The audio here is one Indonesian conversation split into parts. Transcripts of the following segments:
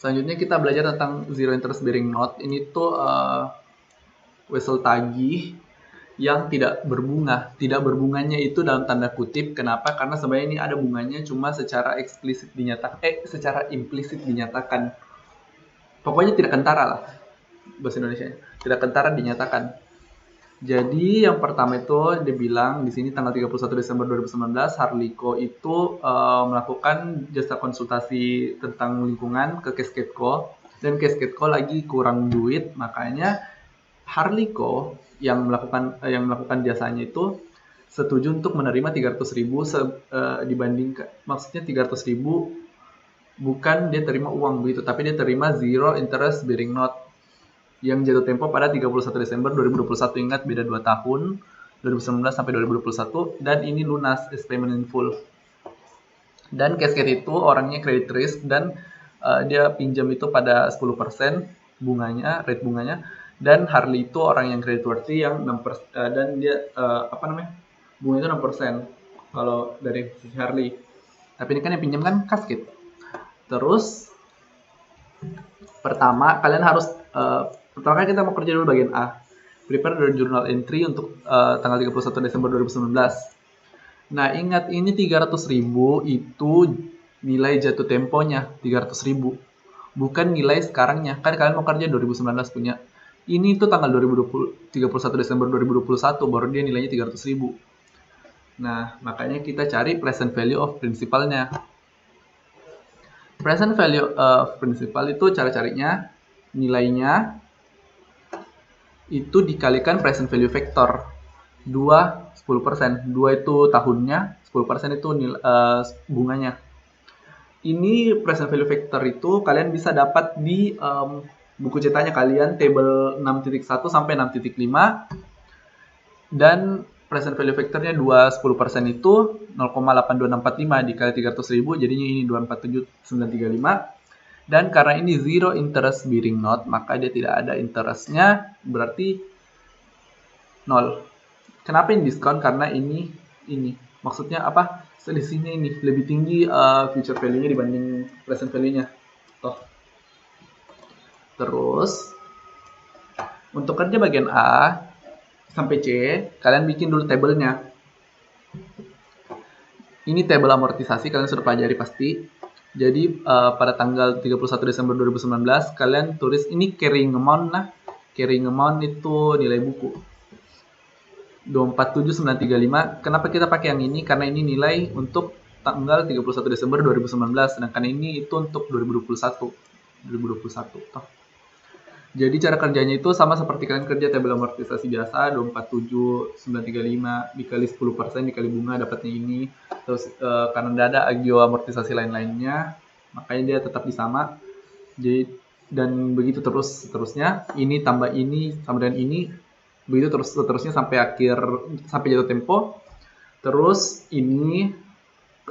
Selanjutnya kita belajar tentang zero interest bearing note. Ini tuh wesel tagih yang tidak berbunga. Tidak berbunganya itu dalam tanda kutip. Kenapa? Karena sebenarnya ini ada bunganya, cuma secara eksplisit dinyatakan, secara implisit dinyatakan. Pokoknya tidak kentara lah bahasa Indonesia. Tidak kentara dinyatakan. Jadi yang pertama itu dia bilang di sini tanggal 31 Desember 2019 Harliko itu melakukan jasa konsultasi tentang lingkungan ke Cascade.co, dan Cascade.co lagi kurang duit, makanya Harliko yang melakukan jasanya itu setuju untuk menerima 300.000 dibandingkan, maksudnya 300.000 bukan dia terima uang begitu, tapi dia terima zero interest bearing note yang jatuh tempo pada 31 Desember 2021. Ingat beda 2 tahun, 2019 sampai 2021, dan ini lunas as payment in full. Dan Cascade itu orangnya credit risk, dan dia pinjam itu pada 10% bunganya, rate bunganya, dan Harley itu orang yang credit worthy yang 6%, dan dia bunga itu 6% kalau dari sisi Harley. Tapi ini kan yang pinjam kan Cascade. Terus pertama kalian harus pertama kali kita mau kerja dulu bagian A. Prepare the journal entry untuk tanggal 31 Desember 2019. Nah, ingat ini 300.000 itu nilai jatuh temponya 300.000. Bukan nilai sekarangnya. Kan kalian mau kerja 2019 punya. Ini tuh tanggal 31 Desember 2021 baru dia nilainya 300.000. Nah, makanya kita cari present value of principal-nya. Present value of principal itu cara carinya nilainya itu dikalikan present value vector 2 10%. 2 itu tahunnya, 10% itu bunganya. Ini present value vector itu kalian bisa dapat di buku cetaknya kalian, table 6.1 sampai 6.5, dan present value vectornya 2 10% itu 0,82645 dikali 300.000, jadinya ini 247935. Dan karena ini zero interest bearing note, maka dia tidak ada interestnya, berarti 0. Kenapa ini diskon? Karena ini maksudnya apa? Selisihnya ini lebih tinggi future value-nya dibanding present value-nya. Terus untuk kerja bagian A sampai C, kalian bikin dulu tabelnya. Ini tabel amortisasi, kalian sudah pelajari pasti. Jadi pada tanggal 31 Desember 2019 kalian tulis ini carrying amount. Nah, carrying amount itu nilai buku 247935. Kenapa kita pakai yang ini? Karena ini nilai untuk tanggal 31 Desember 2019, sedangkan ini itu untuk 2021. Jadi cara kerjanya itu sama seperti kalian kerja tabel amortisasi biasa, 247935 dikali 10% dikali bunga dapatnya ini. Terus karena tidak ada agio amortisasi lain-lainnya, makanya dia tetap disama. Jadi dan begitu terusnya, ini tambah ini sama dengan ini, begitu terusnya sampai jatuh tempo. Terus ini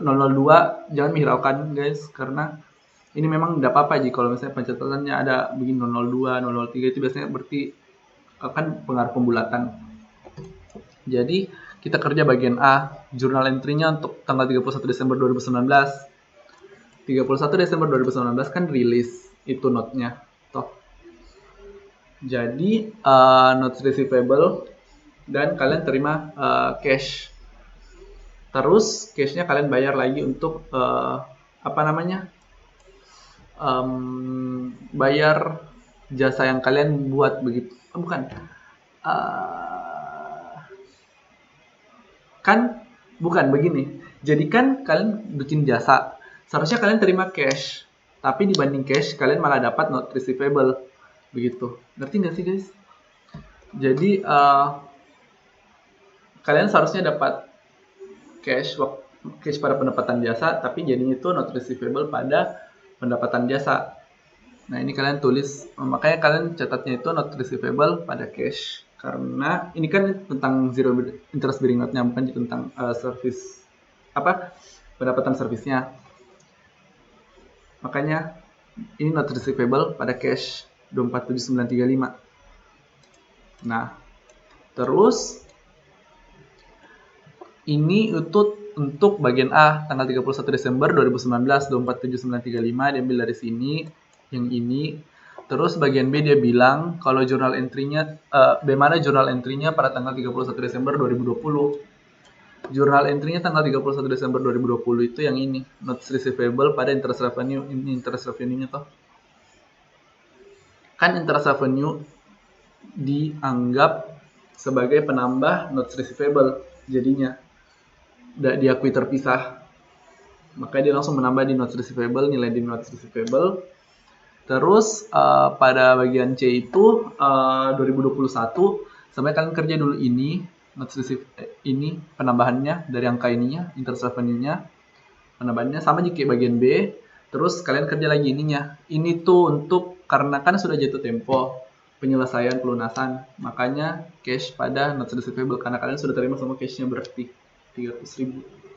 002 jangan menghiraukan guys, karena ini memang tidak apa-apa jika kalau misalnya pencatatannya ada begini 002, 003, itu biasanya berarti akan pengaruh pembulatan. Jadi kita kerja bagian A, jurnal entry-nya untuk tanggal 31 Desember 2019. 31 Desember 2019 kan rilis itu note-nya. Jadi notes receivable dan kalian terima cash. Terus cash-nya kalian bayar lagi untuk bayar jasa yang kalian buat begitu. Bukan begini. Jadi kan kalian bikin jasa, seharusnya kalian terima cash, tapi dibanding cash kalian malah dapat note receivable begitu. Ngerti nggak sih guys? Jadi kalian seharusnya dapat cash pada pendapatan jasa, tapi jadinya itu note receivable pada pendapatan jasa. Nah, ini kalian tulis, makanya kalian catatnya itu note receivable pada cash, karena ini kan tentang zero interest bearing note-nya, bukan tentang pendapatan servisnya. Makanya ini note receivable pada cash 247935. Nah, terus ini untuk bagian A tanggal 31 Desember 2019 247935 diambil dari sini. yang ini. Terus bagian B dia bilang kalau journal entry-nya bagaimana journal entry-nya pada tanggal 31 Desember 2020. Journal entry-nya tanggal 31 Desember 2020 itu yang ini, notes receivable pada interest revenue. Ini interest revenue-nya toh. Kan interest revenue dianggap sebagai penambah notes receivable, jadinya diakui terpisah. Makanya dia langsung menambah di notes receivable, nilai di notes receivable. Terus pada bagian C itu 2021 sampai kalian kerja dulu ini notes ini penambahannya dari angka ininya, interest revenue-nya penambahannya sama kayak bagian B. Terus kalian kerja lagi ininya. Ini tuh untuk karena kan sudah jatuh tempo penyelesaian pelunasan, makanya cash pada notes receivable karena kalian sudah terima semua cashnya berarti 300.000.